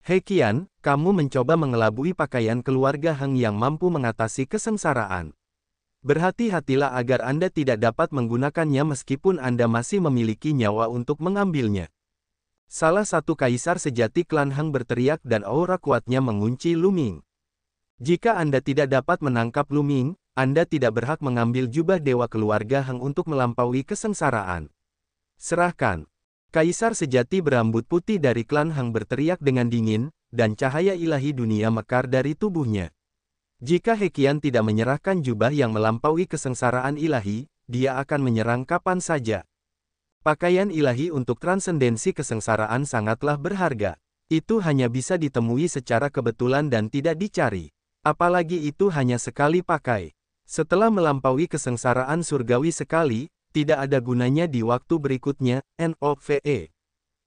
Hei Qian, kamu mencoba mengelabui pakaian keluarga Heng yang mampu mengatasi kesengsaraan. Berhati-hatilah agar Anda tidak dapat menggunakannya meskipun Anda masih memiliki nyawa untuk mengambilnya. Salah satu kaisar sejati klan Heng berteriak dan aura kuatnya mengunci Lu Ming. Jika Anda tidak dapat menangkap Lu Ming, Anda tidak berhak mengambil jubah dewa keluarga Heng untuk melampaui kesengsaraan. Serahkan. Kaisar sejati berambut putih dari klan Heng berteriak dengan dingin, dan cahaya ilahi dunia mekar dari tubuhnya. Jika He Qian tidak menyerahkan jubah yang melampaui kesengsaraan ilahi, dia akan menyerang kapan saja. Pakaian ilahi untuk transendensi kesengsaraan sangatlah berharga. Itu hanya bisa ditemui secara kebetulan dan tidak dicari. Apalagi itu hanya sekali pakai. Setelah melampaui kesengsaraan surgawi sekali, tidak ada gunanya di waktu berikutnya. NOVE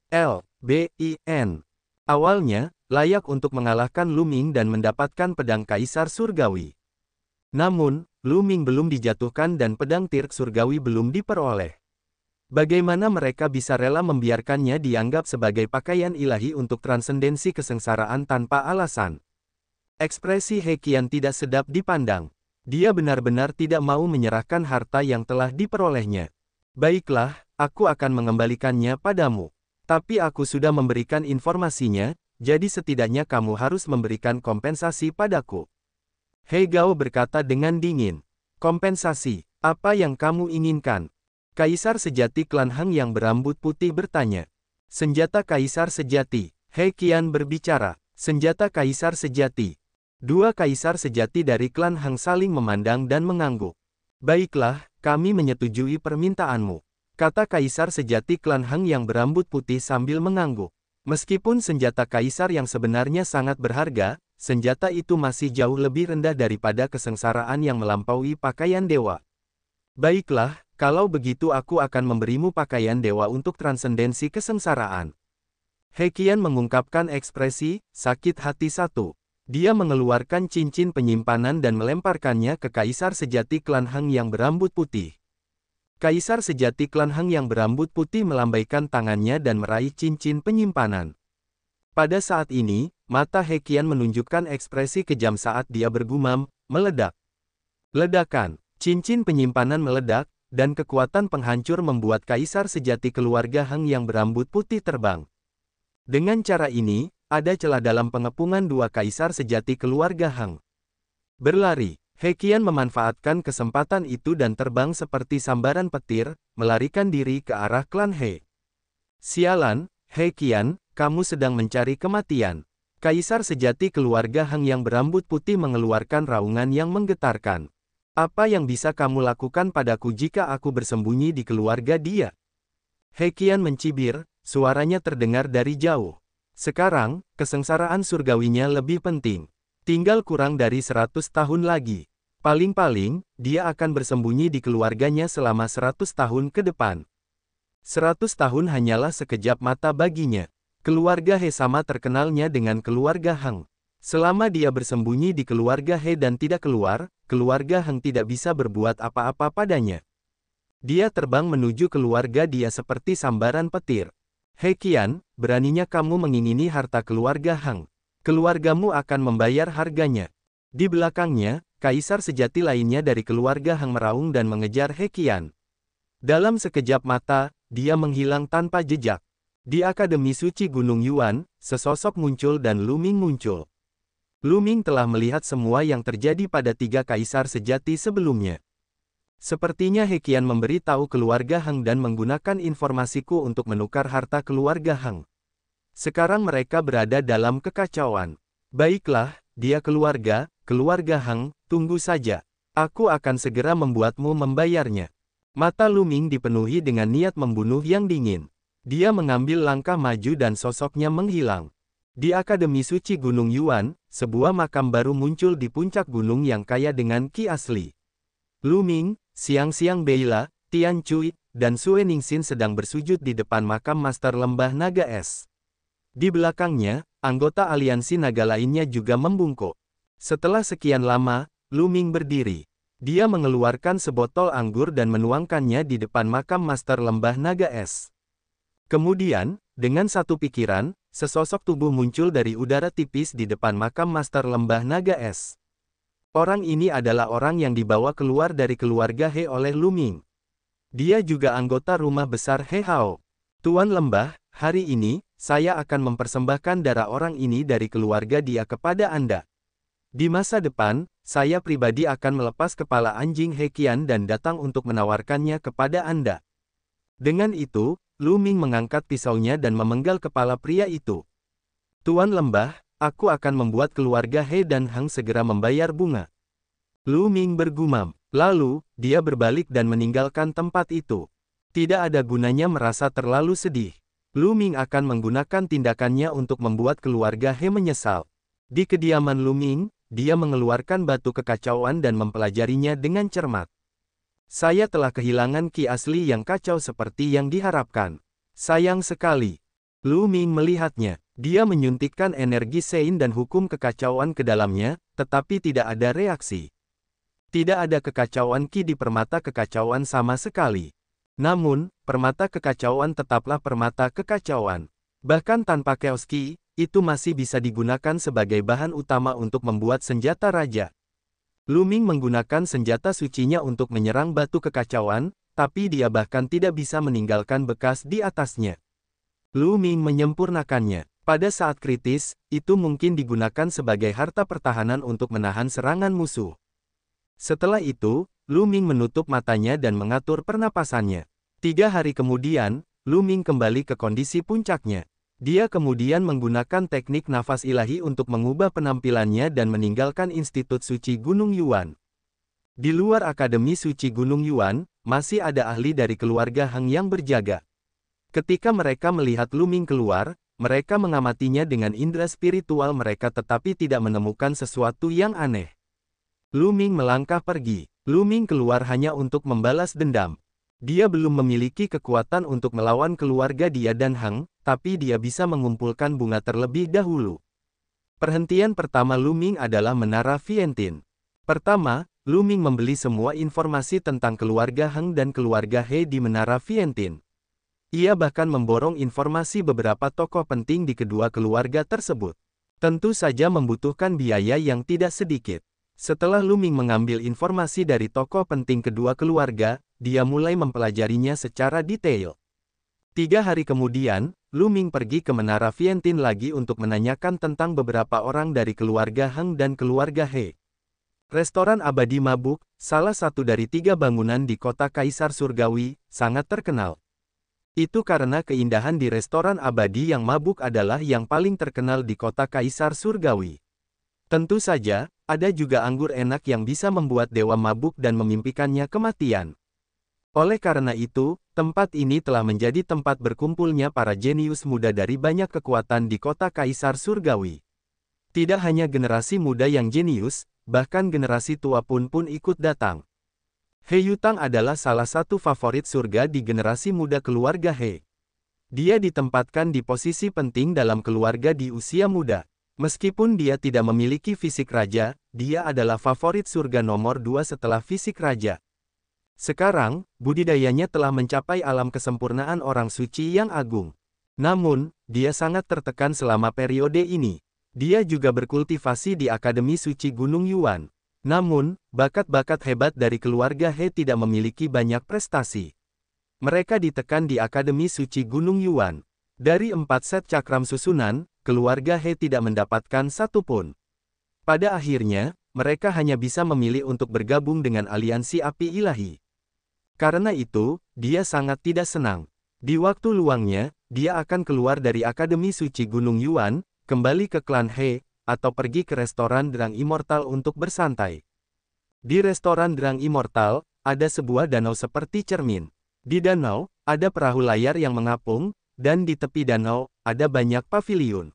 LBIN. Awalnya, layak untuk mengalahkan Lu Ming dan mendapatkan pedang kaisar surgawi. Namun, Lu Ming belum dijatuhkan dan pedang Tirk surgawi belum diperoleh. Bagaimana mereka bisa rela membiarkannya dianggap sebagai pakaian ilahi untuk transendensi kesengsaraan tanpa alasan? Ekspresi He Qian tidak sedap dipandang. Dia benar-benar tidak mau menyerahkan harta yang telah diperolehnya. Baiklah, aku akan mengembalikannya padamu. Tapi aku sudah memberikan informasinya, jadi setidaknya kamu harus memberikan kompensasi padaku. He Gao berkata dengan dingin. Kompensasi, apa yang kamu inginkan? Kaisar sejati klan Heng yang berambut putih bertanya. Senjata kaisar sejati. He Qian berbicara. Senjata kaisar sejati. Dua kaisar sejati dari klan Heng saling memandang dan mengangguk. Baiklah, kami menyetujui permintaanmu, kata kaisar sejati klan Heng yang berambut putih sambil mengangguk. Meskipun senjata kaisar yang sebenarnya sangat berharga, senjata itu masih jauh lebih rendah daripada kesengsaraan yang melampaui pakaian dewa. Baiklah, kalau begitu aku akan memberimu pakaian dewa untuk transendensi kesengsaraan. He Qian mengungkapkan ekspresi sakit hati satu. Dia mengeluarkan cincin penyimpanan dan melemparkannya ke kaisar sejati klan Heng yang berambut putih. Kaisar sejati klan Heng yang berambut putih melambaikan tangannya dan meraih cincin penyimpanan. Pada saat ini, mata He Qian menunjukkan ekspresi kejam saat dia bergumam, meledak. Ledakan, cincin penyimpanan meledak, dan kekuatan penghancur membuat kaisar sejati keluarga Heng yang berambut putih terbang. Dengan cara ini, ada celah dalam pengepungan dua kaisar sejati keluarga Heng. Berlari, He Qian memanfaatkan kesempatan itu dan terbang seperti sambaran petir, melarikan diri ke arah klan He. Sialan, He Qian, kamu sedang mencari kematian. Kaisar sejati keluarga Heng yang berambut putih mengeluarkan raungan yang menggetarkan. Apa yang bisa kamu lakukan padaku jika aku bersembunyi di keluarga dia? He Qian mencibir, suaranya terdengar dari jauh. Sekarang, kesengsaraan surgawinya lebih penting. Tinggal kurang dari 100 tahun lagi. Paling-paling, dia akan bersembunyi di keluarganya selama 100 tahun ke depan. 100 tahun hanyalah sekejap mata baginya. Keluarga He sama terkenalnya dengan keluarga Heng. Selama dia bersembunyi di keluarga He dan tidak keluar, keluarga Heng tidak bisa berbuat apa-apa padanya. Dia terbang menuju keluarga dia seperti sambaran petir. He Qian, beraninya kamu mengingini harta keluarga Heng. Keluargamu akan membayar harganya. Di belakangnya, kaisar sejati lainnya dari keluarga Heng meraung dan mengejar He Qian. Dalam sekejap mata, dia menghilang tanpa jejak. Di Akademi Suci Gunung Yuan, sesosok muncul dan Lu Ming muncul. Lu Ming telah melihat semua yang terjadi pada tiga kaisar sejati sebelumnya. Sepertinya He Qian memberi tahu keluarga Heng dan menggunakan informasiku untuk menukar harta keluarga Heng. Sekarang mereka berada dalam kekacauan. Baiklah, dia keluarga Heng, tunggu saja. Aku akan segera membuatmu membayarnya. Mata Lu Ming dipenuhi dengan niat membunuh yang dingin. Dia mengambil langkah maju dan sosoknya menghilang. Di Akademi Suci Gunung Yuan, sebuah makam baru muncul di puncak gunung yang kaya dengan ki asli. Lu Ming, Siang-Siang Beila, Tian Cui, dan Sue Ningxin sedang bersujud di depan makam Master Lembah Naga Es. Di belakangnya, anggota aliansi naga lainnya juga membungkuk. Setelah sekian lama, Lu Ming berdiri. Dia mengeluarkan sebotol anggur dan menuangkannya di depan makam Master Lembah Naga Es. Kemudian, dengan satu pikiran, sesosok tubuh muncul dari udara tipis di depan makam Master Lembah Naga Es. Orang ini adalah orang yang dibawa keluar dari keluarga He oleh Lu Ming. Dia juga anggota rumah besar He Hao. Tuan Lembah, hari ini, saya akan mempersembahkan darah orang ini dari keluarga dia kepada Anda. Di masa depan, saya pribadi akan melepas kepala anjing He Qian dan datang untuk menawarkannya kepada Anda. Dengan itu, Lu Ming mengangkat pisaunya dan memenggal kepala pria itu. Tuan Lembah, aku akan membuat keluarga He dan Hang segera membayar bunga. Lu Ming bergumam. Lalu, dia berbalik dan meninggalkan tempat itu. Tidak ada gunanya merasa terlalu sedih. Lu Ming akan menggunakan tindakannya untuk membuat keluarga He menyesal. Di kediaman Lu Ming, dia mengeluarkan batu kekacauan dan mempelajarinya dengan cermat. Saya telah kehilangan ki asli yang kacau seperti yang diharapkan. Sayang sekali. Lu Ming melihatnya. Dia menyuntikkan energi Sein dan hukum kekacauan ke dalamnya, tetapi tidak ada reaksi. Tidak ada kekacauan ki di permata kekacauan sama sekali. Namun, permata kekacauan tetaplah permata kekacauan. Bahkan tanpa chaos ki, itu masih bisa digunakan sebagai bahan utama untuk membuat senjata raja. Lu Ming menggunakan senjata sucinya untuk menyerang batu kekacauan, tapi dia bahkan tidak bisa meninggalkan bekas di atasnya. Lu Ming menyempurnakannya. Pada saat kritis, itu mungkin digunakan sebagai harta pertahanan untuk menahan serangan musuh. Setelah itu, Lu Ming menutup matanya dan mengatur pernapasannya. 3 hari kemudian, Lu Ming kembali ke kondisi puncaknya. Dia kemudian menggunakan teknik nafas ilahi untuk mengubah penampilannya dan meninggalkan Institut Suci Gunung Yuan. Di luar Akademi Suci Gunung Yuan, masih ada ahli dari keluarga Hang yang berjaga. Ketika mereka melihat Lu Ming keluar, mereka mengamatinya dengan indera spiritual mereka tetapi tidak menemukan sesuatu yang aneh. Lu Ming melangkah pergi. Lu Ming keluar hanya untuk membalas dendam. Dia belum memiliki kekuatan untuk melawan keluarga dia dan Hang, tapi dia bisa mengumpulkan bunga terlebih dahulu. Perhentian pertama Lu Ming adalah Menara Vientin. Pertama, Lu Ming membeli semua informasi tentang keluarga Hang dan keluarga He di Menara Vientin. Ia bahkan memborong informasi beberapa tokoh penting di kedua keluarga tersebut. Tentu saja membutuhkan biaya yang tidak sedikit. Setelah Lu Ming mengambil informasi dari tokoh penting kedua keluarga, dia mulai mempelajarinya secara detail. 3 hari kemudian, Lu Ming pergi ke Menara Vientin lagi untuk menanyakan tentang beberapa orang dari keluarga Hang dan keluarga He. Restoran Abadi Mabuk, salah satu dari 3 bangunan di kota Kaisar Surgawi, sangat terkenal. Itu karena keindahan di restoran abadi yang mabuk adalah yang paling terkenal di kota Kaisar Surgawi. Tentu saja, ada juga anggur enak yang bisa membuat dewa mabuk dan memimpikannya kematian. Oleh karena itu, tempat ini telah menjadi tempat berkumpulnya para jenius muda dari banyak kekuatan di kota Kaisar Surgawi. Tidak hanya generasi muda yang jenius, bahkan generasi tua pun ikut datang. He Yutang adalah salah satu favorit surga di generasi muda keluarga He. Dia ditempatkan di posisi penting dalam keluarga di usia muda. Meskipun dia tidak memiliki fisik raja, dia adalah favorit surga nomor 2 setelah fisik raja. Sekarang, budidayanya telah mencapai alam kesempurnaan orang suci yang agung. Namun, dia sangat tertekan selama periode ini. Dia juga berkultivasi di Akademi Suci Gunung Yuan. Namun, bakat-bakat hebat dari keluarga He tidak memiliki banyak prestasi. Mereka ditekan di Akademi Suci Gunung Yuan. Dari 4 set cakram susunan, keluarga He tidak mendapatkan satu pun. Pada akhirnya, mereka hanya bisa memilih untuk bergabung dengan aliansi api ilahi. Karena itu, dia sangat tidak senang. Di waktu luangnya, dia akan keluar dari Akademi Suci Gunung Yuan, kembali ke klan He, atau pergi ke restoran Drang Immortal untuk bersantai. Di restoran Drang Immortal, ada sebuah danau seperti cermin. Di danau, ada perahu layar yang mengapung, dan di tepi danau, ada banyak paviliun.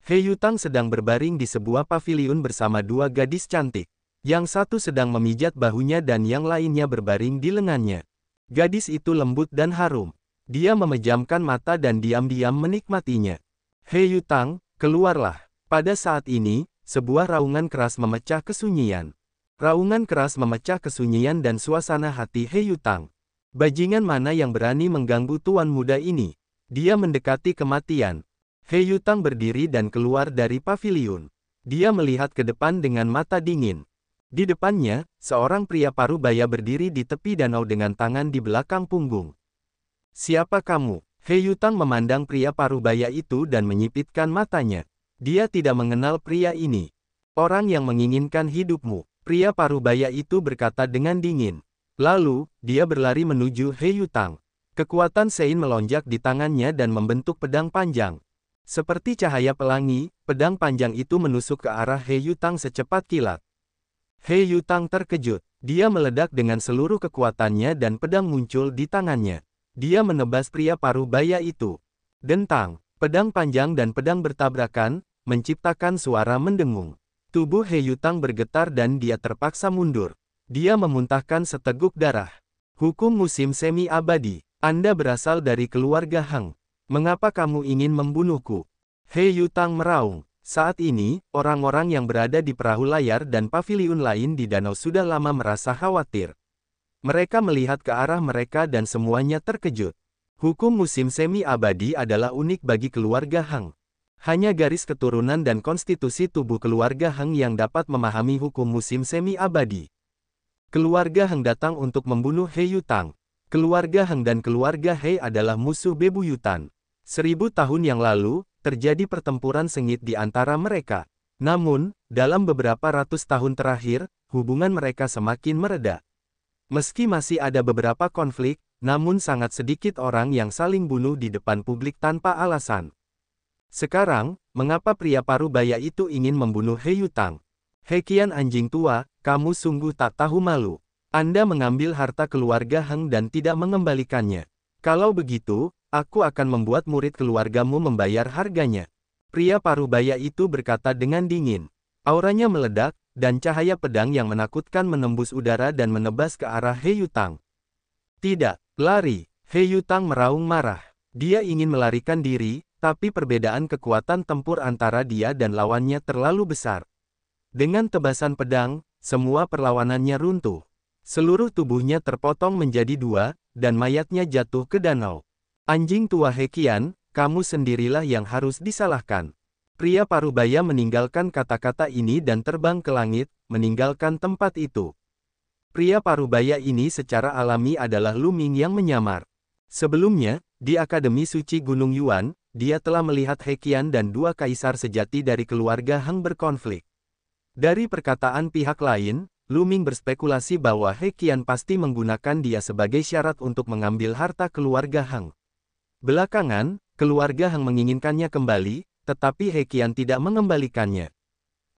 He Yutang sedang berbaring di sebuah paviliun bersama 2 gadis cantik. Yang satu sedang memijat bahunya dan yang lainnya berbaring di lengannya. Gadis itu lembut dan harum. Dia memejamkan mata dan diam-diam menikmatinya. He Yutang, keluarlah. Pada saat ini, sebuah raungan keras memecah kesunyian. Raungan keras memecah kesunyian dan suasana hati He Yutang. Bajingan mana yang berani mengganggu tuan muda ini? Dia mendekati kematian. He Yutang berdiri dan keluar dari paviliun. Dia melihat ke depan dengan mata dingin. Di depannya, seorang pria parubaya berdiri di tepi danau dengan tangan di belakang punggung. Siapa kamu? He Yutang memandang pria parubaya itu dan menyipitkan matanya. Dia tidak mengenal pria ini. Orang yang menginginkan hidupmu. Pria parubaya itu berkata dengan dingin. Lalu, dia berlari menuju He Yutang. Kekuatan Sein melonjak di tangannya dan membentuk pedang panjang. Seperti cahaya pelangi, pedang panjang itu menusuk ke arah He Yutang secepat kilat. He Yutang terkejut. Dia meledak dengan seluruh kekuatannya dan pedang muncul di tangannya. Dia menebas pria parubaya itu. Dentang, pedang panjang dan pedang bertabrakan, menciptakan suara mendengung. Tubuh He Yutang bergetar dan dia terpaksa mundur. Dia memuntahkan seteguk darah. Hukum musim semi abadi. Anda berasal dari keluarga Hang. Mengapa kamu ingin membunuhku? He Yutang meraung. Saat ini, orang-orang yang berada di perahu layar dan paviliun lain di danau sudah lama merasa khawatir. Mereka melihat ke arah mereka dan semuanya terkejut. Hukum musim semi abadi adalah unik bagi keluarga Hang. Hanya garis keturunan dan konstitusi tubuh keluarga Hang yang dapat memahami hukum musim semi abadi. Keluarga Hang datang untuk membunuh He Yutang. Keluarga Hang dan keluarga He adalah musuh bebuyutan. 1000 tahun yang lalu, terjadi pertempuran sengit di antara mereka. Namun, dalam beberapa ratus tahun terakhir, hubungan mereka semakin mereda. Meski masih ada beberapa konflik, namun sangat sedikit orang yang saling bunuh di depan publik tanpa alasan. Sekarang, mengapa pria parubaya itu ingin membunuh He Yutang? Hekian anjing tua, kamu sungguh tak tahu malu. Anda mengambil harta keluarga Hang dan tidak mengembalikannya. Kalau begitu, aku akan membuat murid keluargamu membayar harganya. Pria parubaya itu berkata dengan dingin. Auranya meledak, dan cahaya pedang yang menakutkan menembus udara dan menebas ke arah He Yutang. Tidak, lari. He Yutang meraung marah. Dia ingin melarikan diri, tapi perbedaan kekuatan tempur antara dia dan lawannya terlalu besar. Dengan tebasan pedang, semua perlawanannya runtuh. Seluruh tubuhnya terpotong menjadi 2, dan mayatnya jatuh ke danau. Anjing tua Hekian, kamu sendirilah yang harus disalahkan. Pria parubaya meninggalkan kata-kata ini dan terbang ke langit, meninggalkan tempat itu. Pria parubaya ini secara alami adalah Lu Ming yang menyamar. Sebelumnya, di Akademi Suci Gunung Yuan, dia telah melihat Hekian dan 2 kaisar sejati dari keluarga Hang berkonflik. Dari perkataan pihak lain, Lu Ming berspekulasi bahwa Hekian pasti menggunakan dia sebagai syarat untuk mengambil harta keluarga Hang. Belakangan, keluarga Hang menginginkannya kembali, tetapi Hekian tidak mengembalikannya.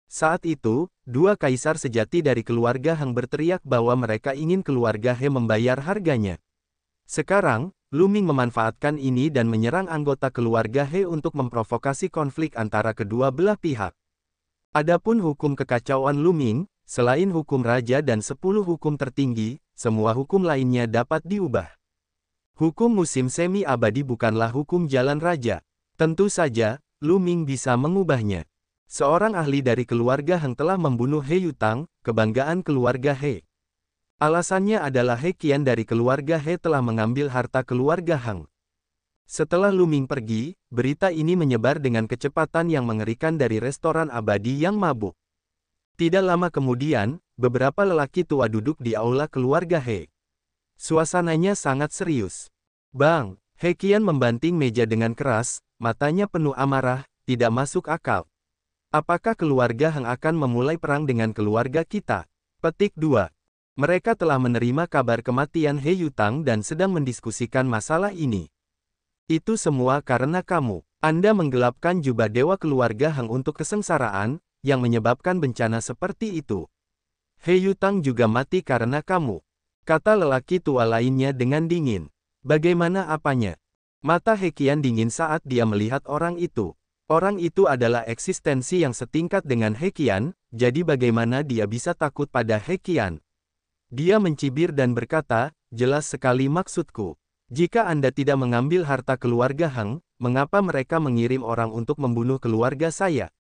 Saat itu, 2 kaisar sejati dari keluarga Hang berteriak bahwa mereka ingin keluarga He membayar harganya. Sekarang, Lu Ming memanfaatkan ini dan menyerang anggota keluarga He untuk memprovokasi konflik antara kedua belah pihak. Adapun hukum kekacauan Lu Ming, selain hukum raja dan 10 hukum tertinggi, semua hukum lainnya dapat diubah. Hukum musim semi abadi bukanlah hukum jalan raja. Tentu saja, Lu Ming bisa mengubahnya. Seorang ahli dari keluarga Hang telah membunuh He Yutang, kebanggaan keluarga He. Alasannya adalah Hekian dari keluarga He telah mengambil harta keluarga Hang. Setelah Lu Ming pergi, berita ini menyebar dengan kecepatan yang mengerikan dari restoran abadi yang mabuk. Tidak lama kemudian, beberapa lelaki tua duduk di aula keluarga He. Suasananya sangat serius. Bang, Hekian membanting meja dengan keras, matanya penuh amarah, tidak masuk akal. Apakah keluarga Hang akan memulai perang dengan keluarga kita? Petik 2. Mereka telah menerima kabar kematian He Yutang dan sedang mendiskusikan masalah ini. Itu semua karena kamu. Anda menggelapkan jubah dewa keluarga Hang untuk kesengsaraan, yang menyebabkan bencana seperti itu. He Yutang juga mati karena kamu. Kata lelaki tua lainnya dengan dingin. Bagaimana apanya? Mata Hekian dingin saat dia melihat orang itu. Orang itu adalah eksistensi yang setingkat dengan Hekian, jadi bagaimana dia bisa takut pada Hekian? Dia mencibir dan berkata, jelas sekali maksudku. Jika Anda tidak mengambil harta keluarga Hang, mengapa mereka mengirim orang untuk membunuh keluarga saya?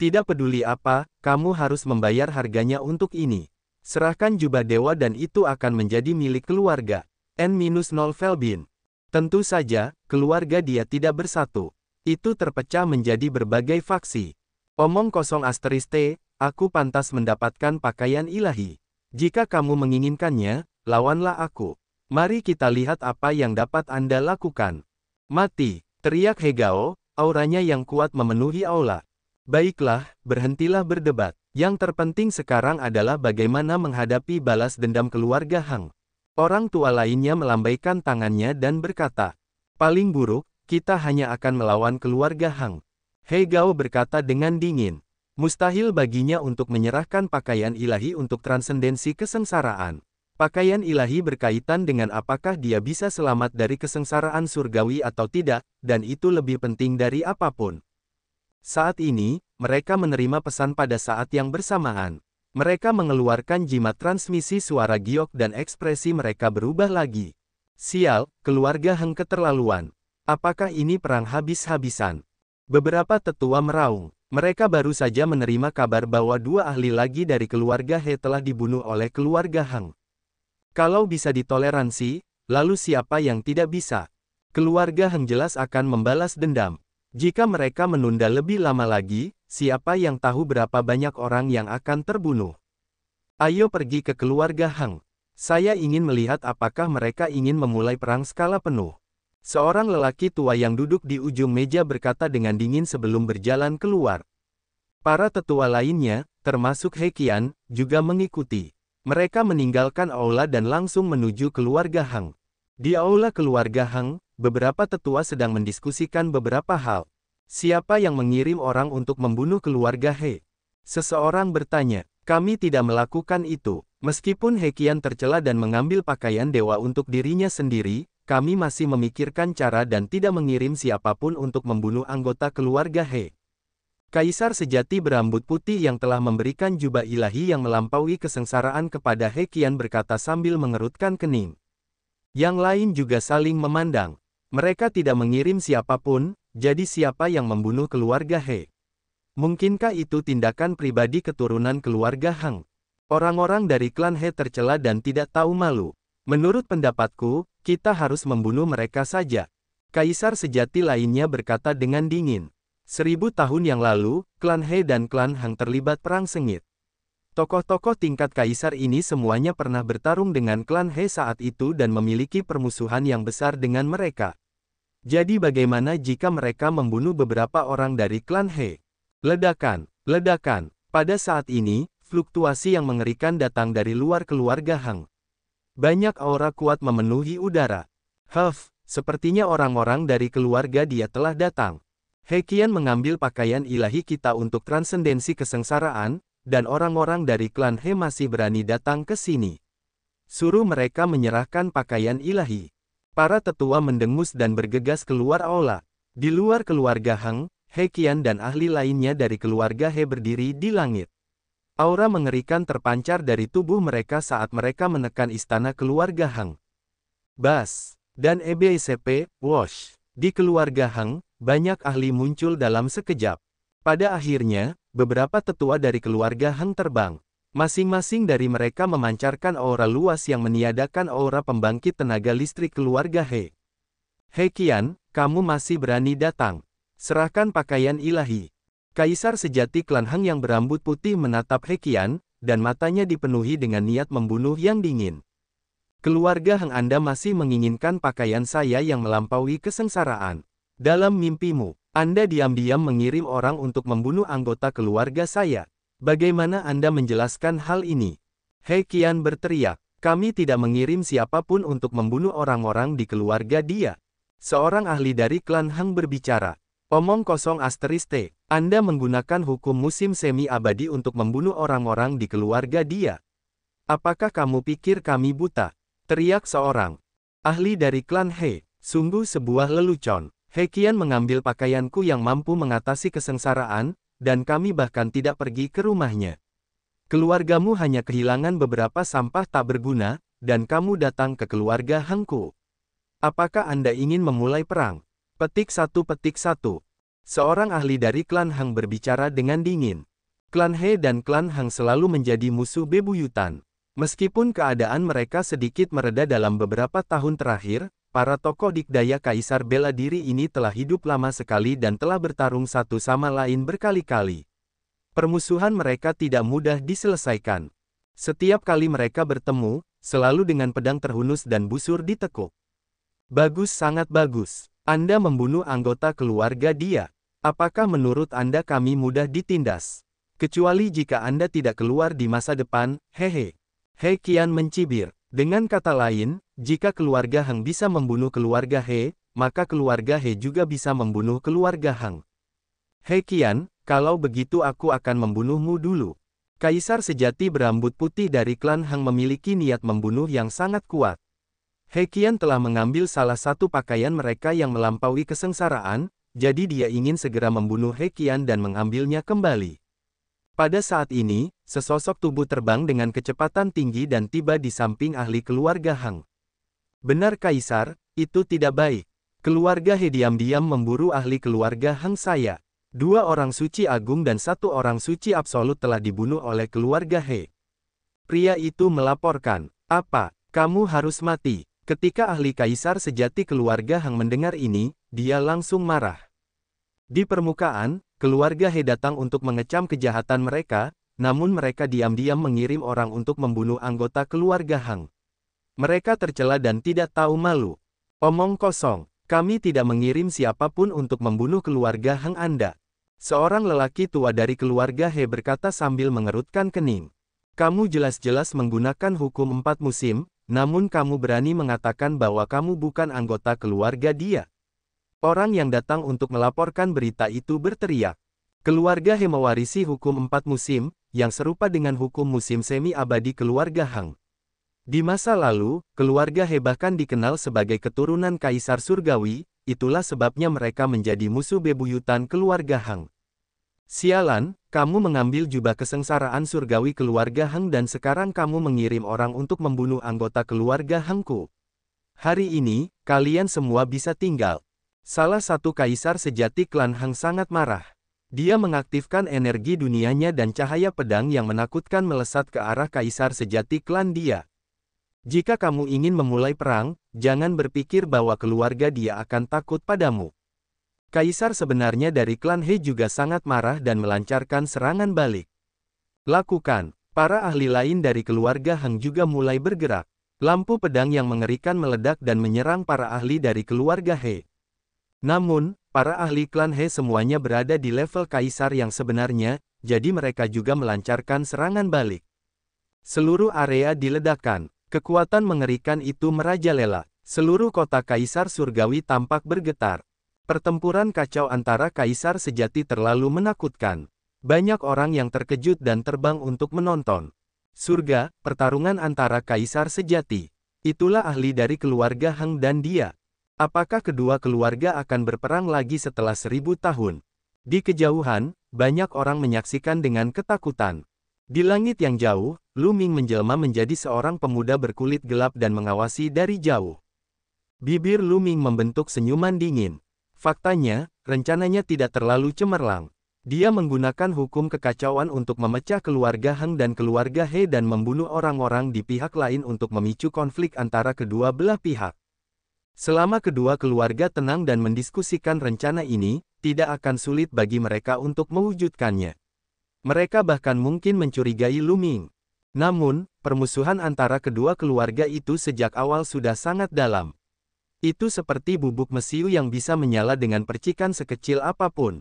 Tidak peduli apa, kamu harus membayar harganya untuk ini. Serahkan jubah dewa dan itu akan menjadi milik keluarga. N-0 Velbin. Tentu saja, keluarga dia tidak bersatu. Itu terpecah menjadi berbagai faksi. Omong kosong *T, aku pantas mendapatkan pakaian ilahi. Jika kamu menginginkannya, lawanlah aku. Mari kita lihat apa yang dapat Anda lakukan. Mati, teriak Hegao, auranya yang kuat memenuhi aula. Baiklah, berhentilah berdebat. Yang terpenting sekarang adalah bagaimana menghadapi balas dendam keluarga Hang. Orang tua lainnya melambaikan tangannya dan berkata, paling buruk, kita hanya akan melawan keluarga Hang. Hegao berkata dengan dingin. Mustahil baginya untuk menyerahkan pakaian ilahi untuk transendensi kesengsaraan. Pakaian ilahi berkaitan dengan apakah dia bisa selamat dari kesengsaraan surgawi atau tidak, dan itu lebih penting dari apapun. Saat ini, mereka menerima pesan pada saat yang bersamaan. Mereka mengeluarkan jimat transmisi suara giok dan ekspresi mereka berubah lagi. Sial, keluarga Hang keterlaluan. Apakah ini perang habis-habisan? Beberapa tetua meraung. Mereka baru saja menerima kabar bahwa 2 ahli lagi dari keluarga He telah dibunuh oleh keluarga Hang. Kalau bisa ditoleransi, lalu siapa yang tidak bisa? Keluarga Hang jelas akan membalas dendam. Jika mereka menunda lebih lama lagi, siapa yang tahu berapa banyak orang yang akan terbunuh? Ayo pergi ke keluarga Hang. Saya ingin melihat apakah mereka ingin memulai perang skala penuh. Seorang lelaki tua yang duduk di ujung meja berkata dengan dingin sebelum berjalan keluar. Para tetua lainnya, termasuk He Qian, juga mengikuti. Mereka meninggalkan aula dan langsung menuju keluarga Hang. Di aula keluarga Hang, beberapa tetua sedang mendiskusikan beberapa hal. Siapa yang mengirim orang untuk membunuh keluarga He? Seseorang bertanya, kami tidak melakukan itu. Meskipun He Qian tercela dan mengambil pakaian dewa untuk dirinya sendiri, kami masih memikirkan cara dan tidak mengirim siapapun untuk membunuh anggota keluarga He. Kaisar sejati berambut putih yang telah memberikan jubah ilahi yang melampaui kesengsaraan kepada He Qian berkata sambil mengerutkan kening. Yang lain juga saling memandang. Mereka tidak mengirim siapapun, jadi siapa yang membunuh keluarga He? Mungkinkah itu tindakan pribadi keturunan keluarga Hang? Orang-orang dari klan He tercela dan tidak tahu malu. Menurut pendapatku, kita harus membunuh mereka saja. Kaisar sejati lainnya berkata dengan dingin. 1000 tahun yang lalu, klan He dan klan Hang terlibat perang sengit. Tokoh-tokoh tingkat kaisar ini semuanya pernah bertarung dengan klan He saat itu dan memiliki permusuhan yang besar dengan mereka. Jadi bagaimana jika mereka membunuh beberapa orang dari klan He? Ledakan, ledakan. Pada saat ini, fluktuasi yang mengerikan datang dari luar keluarga Hang. Banyak aura kuat memenuhi udara. Sepertinya orang-orang dari keluarga dia telah datang. He Qian mengambil pakaian ilahi kita untuk transendensi kesengsaraan, dan orang-orang dari klan He masih berani datang ke sini. Suruh mereka menyerahkan pakaian ilahi. Para tetua mendengus dan bergegas keluar aula. Di luar keluarga Hang, He Qian dan ahli lainnya dari keluarga He berdiri di langit. Aura mengerikan terpancar dari tubuh mereka saat mereka menekan istana keluarga Hang. Bas dan EBSP, Wosh. Di keluarga Hang, banyak ahli muncul dalam sekejap. Pada akhirnya, beberapa tetua dari keluarga Hang terbang. Masing-masing dari mereka memancarkan aura luas yang meniadakan aura pembangkit tenaga listrik keluarga He. He Qian, kamu masih berani datang. Serahkan pakaian ilahi. Kaisar sejati klan Hang yang berambut putih menatap He Qian, dan matanya dipenuhi dengan niat membunuh yang dingin. Keluarga Hang Anda masih menginginkan pakaian saya yang melampaui kesengsaraan. Dalam mimpimu, Anda diam-diam mengirim orang untuk membunuh anggota keluarga saya. Bagaimana Anda menjelaskan hal ini? He Qian berteriak, kami tidak mengirim siapapun untuk membunuh orang-orang di keluarga dia. Seorang ahli dari klan Hang berbicara. Omong kosong *T, Anda menggunakan hukum musim semi abadi untuk membunuh orang-orang di keluarga dia. Apakah kamu pikir kami buta? Teriak seorang ahli dari klan He. Sungguh sebuah lelucon. He Qian mengambil pakaianku yang mampu mengatasi kesengsaraan, dan kami bahkan tidak pergi ke rumahnya. Keluargamu hanya kehilangan beberapa sampah tak berguna, dan kamu datang ke keluarga Hangku. Apakah Anda ingin memulai perang? Petik 1. Seorang ahli dari klan Hang berbicara dengan dingin. Klan He dan klan Hang selalu menjadi musuh bebuyutan. Meskipun keadaan mereka sedikit mereda dalam beberapa tahun terakhir, para tokoh dikdaya kaisar bela diri ini telah hidup lama sekali dan telah bertarung satu sama lain berkali-kali. Permusuhan mereka tidak mudah diselesaikan. Setiap kali mereka bertemu, selalu dengan pedang terhunus dan busur ditekuk. Bagus, sangat bagus. Anda membunuh anggota keluarga dia. Apakah menurut Anda kami mudah ditindas? Kecuali jika Anda tidak keluar di masa depan, hehe. He Qian mencibir. Dengan kata lain, jika keluarga Hang bisa membunuh keluarga He, maka keluarga He juga bisa membunuh keluarga Hang. He Qian, kalau begitu aku akan membunuhmu dulu. Kaisar sejati berambut putih dari klan Hang memiliki niat membunuh yang sangat kuat. He Qian telah mengambil salah satu pakaian mereka yang melampaui kesengsaraan, jadi dia ingin segera membunuh He Qian dan mengambilnya kembali. Pada saat ini, sesosok tubuh terbang dengan kecepatan tinggi dan tiba di samping ahli keluarga Hang. Benar Kaisar, itu tidak baik. Keluarga He diam-diam memburu ahli keluarga Hang saya. 2 orang suci agung dan 1 orang suci absolut telah dibunuh oleh keluarga He. Pria itu melaporkan, apa, kamu harus mati. Ketika ahli kaisar sejati keluarga Hang mendengar ini, dia langsung marah. Di permukaan, keluarga He datang untuk mengecam kejahatan mereka, namun mereka diam-diam mengirim orang untuk membunuh anggota keluarga Hang. Mereka tercela dan tidak tahu malu. Omong kosong, kami tidak mengirim siapapun untuk membunuh keluarga Hang Anda. Seorang lelaki tua dari keluarga He berkata sambil mengerutkan kening. Kamu jelas-jelas menggunakan hukum 4 musim, namun kamu berani mengatakan bahwa kamu bukan anggota keluarga dia. Orang yang datang untuk melaporkan berita itu berteriak. Keluarga He mewarisi hukum 4 musim, yang serupa dengan hukum musim semi-abadi keluarga Hang. Di masa lalu, keluarga He bahkan dikenal sebagai keturunan kaisar surgawi, itulah sebabnya mereka menjadi musuh bebuyutan keluarga Hang. Sialan, kamu mengambil jubah kesengsaraan surgawi keluarga Hang dan sekarang kamu mengirim orang untuk membunuh anggota keluarga Hangku. Hari ini, kalian semua bisa tinggal. Salah satu kaisar sejati klan Hang sangat marah. Dia mengaktifkan energi dunianya dan cahaya pedang yang menakutkan melesat ke arah kaisar sejati klan dia. Jika kamu ingin memulai perang, jangan berpikir bahwa keluarga dia akan takut padamu. Kaisar sebenarnya dari klan He juga sangat marah dan melancarkan serangan balik. Lakukan. Para ahli lain dari keluarga Hang juga mulai bergerak. Lampu pedang yang mengerikan meledak dan menyerang para ahli dari keluarga He. Namun, para ahli klan He semuanya berada di level kaisar yang sebenarnya, jadi mereka juga melancarkan serangan balik. Seluruh area diledakkan. Kekuatan mengerikan itu merajalela. Seluruh kota kaisar surgawi tampak bergetar. Pertempuran kacau antara kaisar sejati terlalu menakutkan. Banyak orang yang terkejut dan terbang untuk menonton. Surga, pertarungan antara kaisar sejati. Itulah ahli dari keluarga Hang dan dia. Apakah kedua keluarga akan berperang lagi setelah 1000 tahun? Di kejauhan, banyak orang menyaksikan dengan ketakutan. Di langit yang jauh, Lu Ming menjelma menjadi seorang pemuda berkulit gelap dan mengawasi dari jauh. Bibir Lu Ming membentuk senyuman dingin. Faktanya, rencananya tidak terlalu cemerlang. Dia menggunakan hukum kekacauan untuk memecah keluarga Hang dan keluarga He dan membunuh orang-orang di pihak lain untuk memicu konflik antara kedua belah pihak. Selama kedua keluarga tenang dan mendiskusikan rencana ini, tidak akan sulit bagi mereka untuk mewujudkannya. Mereka bahkan mungkin mencurigai Lu Ming. Namun, permusuhan antara kedua keluarga itu sejak awal sudah sangat dalam. Itu seperti bubuk mesiu yang bisa menyala dengan percikan sekecil apapun.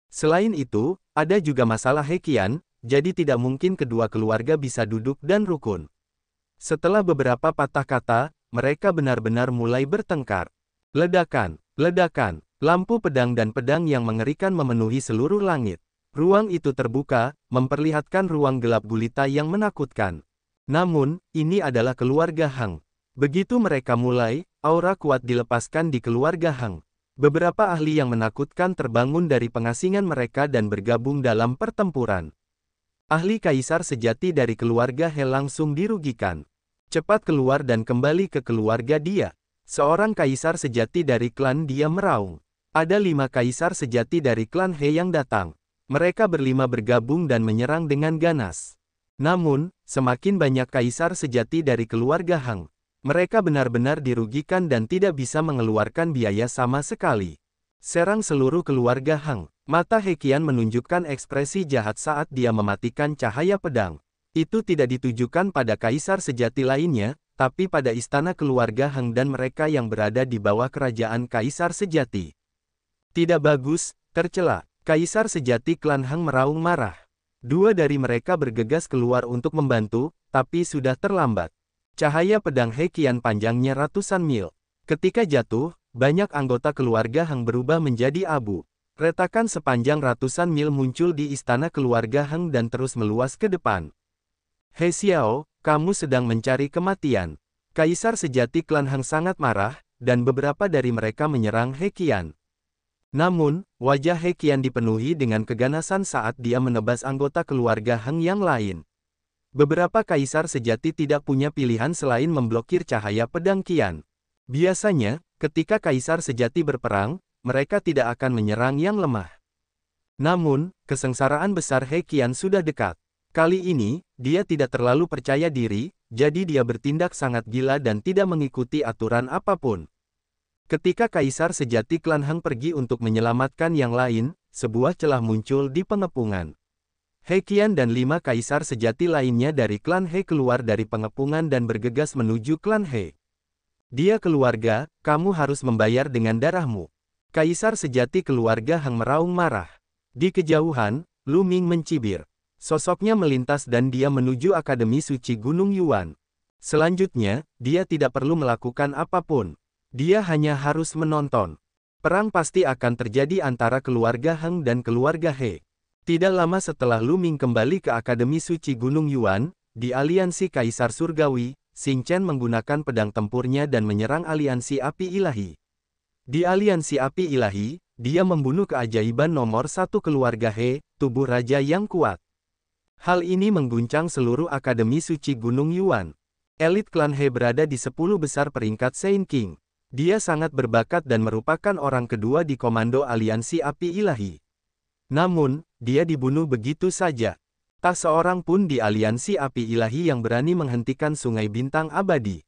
Selain itu, ada juga masalah He Qian, jadi tidak mungkin kedua keluarga bisa duduk dan rukun. Setelah beberapa patah kata, mereka benar-benar mulai bertengkar. Ledakan, ledakan, lampu pedang dan pedang yang mengerikan memenuhi seluruh langit. Ruang itu terbuka, memperlihatkan ruang gelap gulita yang menakutkan. Namun, ini adalah keluarga Hang. Begitu mereka mulai, aura kuat dilepaskan di keluarga Hang. Beberapa ahli yang menakutkan terbangun dari pengasingan mereka dan bergabung dalam pertempuran. Ahli kaisar sejati dari keluarga He langsung dirugikan. Cepat keluar dan kembali ke keluarga dia. Seorang kaisar sejati dari klan dia meraung. Ada 5 kaisar sejati dari klan He yang datang. Mereka berlima bergabung dan menyerang dengan ganas. Namun, semakin banyak kaisar sejati dari keluarga Hang. Mereka benar-benar dirugikan dan tidak bisa mengeluarkan biaya sama sekali. Serang seluruh keluarga Hang. Mata He Qian menunjukkan ekspresi jahat saat dia mematikan cahaya pedang. Itu tidak ditujukan pada kaisar sejati lainnya, tapi pada istana keluarga Hang dan mereka yang berada di bawah kerajaan kaisar sejati. Tidak bagus, tercela. Kaisar sejati klan Hang meraung marah. Dua dari mereka bergegas keluar untuk membantu, tapi sudah terlambat. Cahaya pedang He Qian panjangnya ratusan mil. Ketika jatuh, banyak anggota keluarga Hang berubah menjadi abu. Retakan sepanjang ratusan mil muncul di istana keluarga Hang dan terus meluas ke depan. He Xiao, kamu sedang mencari kematian. Kaisar sejati klan Hang sangat marah, dan beberapa dari mereka menyerang He Qian. Namun, wajah He Qian dipenuhi dengan keganasan saat dia menebas anggota keluarga Hang yang lain. Beberapa kaisar sejati tidak punya pilihan selain memblokir cahaya pedang Qian. Biasanya, ketika kaisar sejati berperang, mereka tidak akan menyerang yang lemah. Namun, kesengsaraan besar He Qian sudah dekat. Kali ini, dia tidak terlalu percaya diri, jadi dia bertindak sangat gila dan tidak mengikuti aturan apapun. Ketika kaisar sejati klan Hang pergi untuk menyelamatkan yang lain, sebuah celah muncul di pengepungan. He Qian dan 5 kaisar sejati lainnya dari klan He keluar dari pengepungan dan bergegas menuju klan He. Dia keluarga, kamu harus membayar dengan darahmu. Kaisar sejati keluarga Hang meraung marah. Di kejauhan, Lu Ming mencibir. Sosoknya melintas dan dia menuju Akademi Suci Gunung Yuan. Selanjutnya, dia tidak perlu melakukan apapun. Dia hanya harus menonton. Perang pasti akan terjadi antara keluarga Hang dan keluarga He. Tidak lama setelah Lu Ming kembali ke Akademi Suci Gunung Yuan, di aliansi Kaisar Surgawi, Xing Chen menggunakan pedang tempurnya dan menyerang aliansi Api Ilahi. Di aliansi Api Ilahi, dia membunuh keajaiban nomor 1 keluarga He, tubuh raja yang kuat. Hal ini mengguncang seluruh Akademi Suci Gunung Yuan. Elit klan He berada di 10 besar peringkat Saint King. Dia sangat berbakat dan merupakan orang kedua di komando aliansi Api Ilahi. Namun, dia dibunuh begitu saja. Tak seorang pun di aliansi Api Ilahi yang berani menghentikan Sungai Bintang Abadi.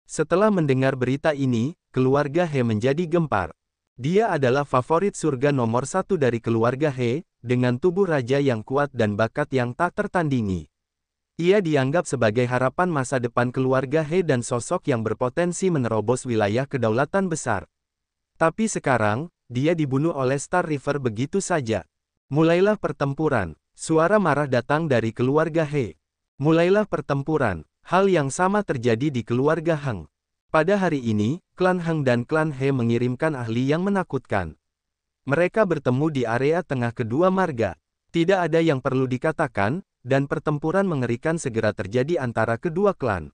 Setelah mendengar berita ini, keluarga He menjadi gempar. Dia adalah favorit surga nomor 1 dari keluarga He, dengan tubuh raja yang kuat dan bakat yang tak tertandingi. Ia dianggap sebagai harapan masa depan keluarga He dan sosok yang berpotensi menerobos wilayah kedaulatan besar. Tapi sekarang, dia dibunuh oleh Star River begitu saja. Mulailah pertempuran. Suara marah datang dari keluarga He. Mulailah pertempuran. Hal yang sama terjadi di keluarga Hang. Pada hari ini, klan Hang dan klan He mengirimkan ahli yang menakutkan. Mereka bertemu di area tengah kedua marga. Tidak ada yang perlu dikatakan, dan pertempuran mengerikan segera terjadi antara kedua klan.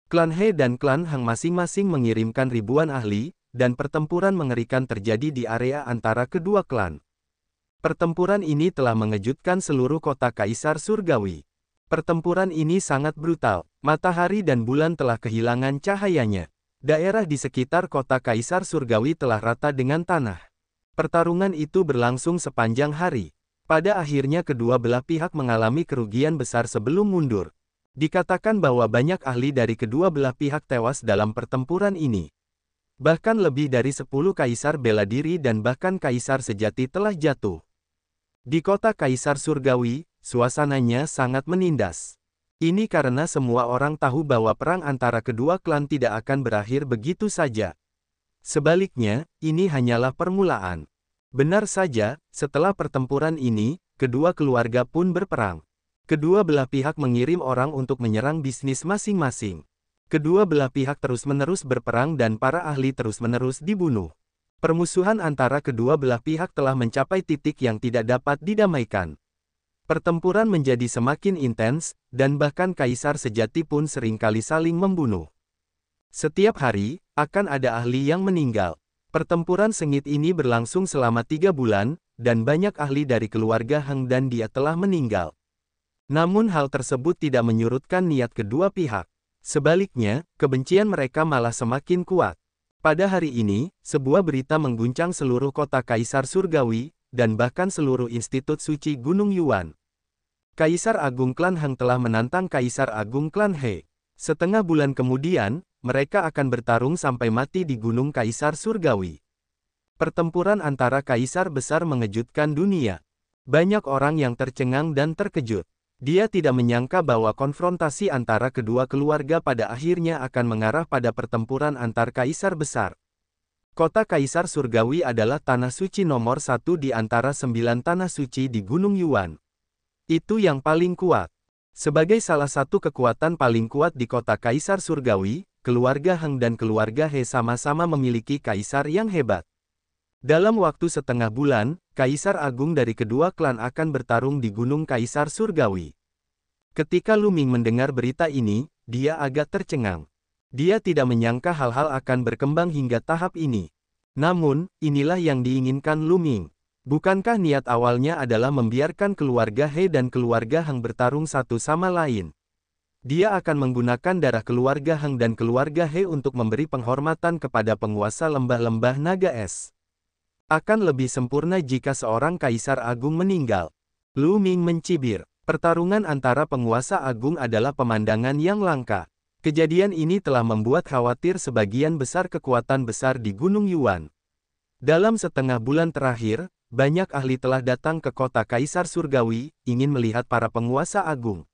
Klan He dan klan Hang masing-masing mengirimkan ribuan ahli, dan pertempuran mengerikan terjadi di area antara kedua klan. Pertempuran ini telah mengejutkan seluruh kota Kaisar Surgawi. Pertempuran ini sangat brutal. Matahari dan bulan telah kehilangan cahayanya. Daerah di sekitar kota Kaisar Surgawi telah rata dengan tanah. Pertarungan itu berlangsung sepanjang hari. Pada akhirnya kedua belah pihak mengalami kerugian besar sebelum mundur. Dikatakan bahwa banyak ahli dari kedua belah pihak tewas dalam pertempuran ini. Bahkan lebih dari 10 kaisar bela diri dan bahkan kaisar sejati telah jatuh. Di kota Kaisar Surgawi, suasananya sangat menindas. Ini karena semua orang tahu bahwa perang antara kedua klan tidak akan berakhir begitu saja. Sebaliknya, ini hanyalah permulaan. Benar saja, setelah pertempuran ini, kedua keluarga pun berperang. Kedua belah pihak mengirim orang untuk menyerang bisnis masing-masing. Kedua belah pihak terus-menerus berperang dan para ahli terus-menerus dibunuh. Permusuhan antara kedua belah pihak telah mencapai titik yang tidak dapat didamaikan. Pertempuran menjadi semakin intens, dan bahkan kaisar sejati pun seringkali saling membunuh. Setiap hari, akan ada ahli yang meninggal. Pertempuran sengit ini berlangsung selama 3 bulan, dan banyak ahli dari keluarga Hang dan dia telah meninggal. Namun hal tersebut tidak menyurutkan niat kedua pihak. Sebaliknya, kebencian mereka malah semakin kuat. Pada hari ini, sebuah berita mengguncang seluruh kota Kaisar Surgawi, dan bahkan seluruh institut suci Gunung Yuan. Kaisar Agung Klan Hang telah menantang Kaisar Agung Klan He. Setengah bulan kemudian, mereka akan bertarung sampai mati di Gunung Kaisar Surgawi. Pertempuran antara kaisar besar mengejutkan dunia. Banyak orang yang tercengang dan terkejut. Dia tidak menyangka bahwa konfrontasi antara kedua keluarga pada akhirnya akan mengarah pada pertempuran antar kaisar besar. Kota Kaisar Surgawi adalah tanah suci nomor 1 di antara 9 tanah suci di Gunung Yuan. Itu yang paling kuat. Sebagai salah satu kekuatan paling kuat di kota Kaisar Surgawi, keluarga Heng dan keluarga He sama-sama memiliki kaisar yang hebat. Dalam waktu setengah bulan, Kaisar Agung dari kedua klan akan bertarung di Gunung Kaisar Surgawi. Ketika Lu Ming mendengar berita ini, dia agak tercengang. Dia tidak menyangka hal-hal akan berkembang hingga tahap ini. Namun, inilah yang diinginkan Lu Ming. Bukankah niat awalnya adalah membiarkan keluarga He dan keluarga Heng bertarung satu sama lain? Dia akan menggunakan darah keluarga Heng dan keluarga He untuk memberi penghormatan kepada penguasa lembah-lembah naga es. Akan lebih sempurna jika seorang kaisar agung meninggal. Lu Ming mencibir. Pertarungan antara penguasa agung adalah pemandangan yang langka. Kejadian ini telah membuat khawatir sebagian besar kekuatan besar di Gunung Yuan. Dalam setengah bulan terakhir, banyak ahli telah datang ke kota Kaisar Surgawi, ingin melihat para penguasa agung.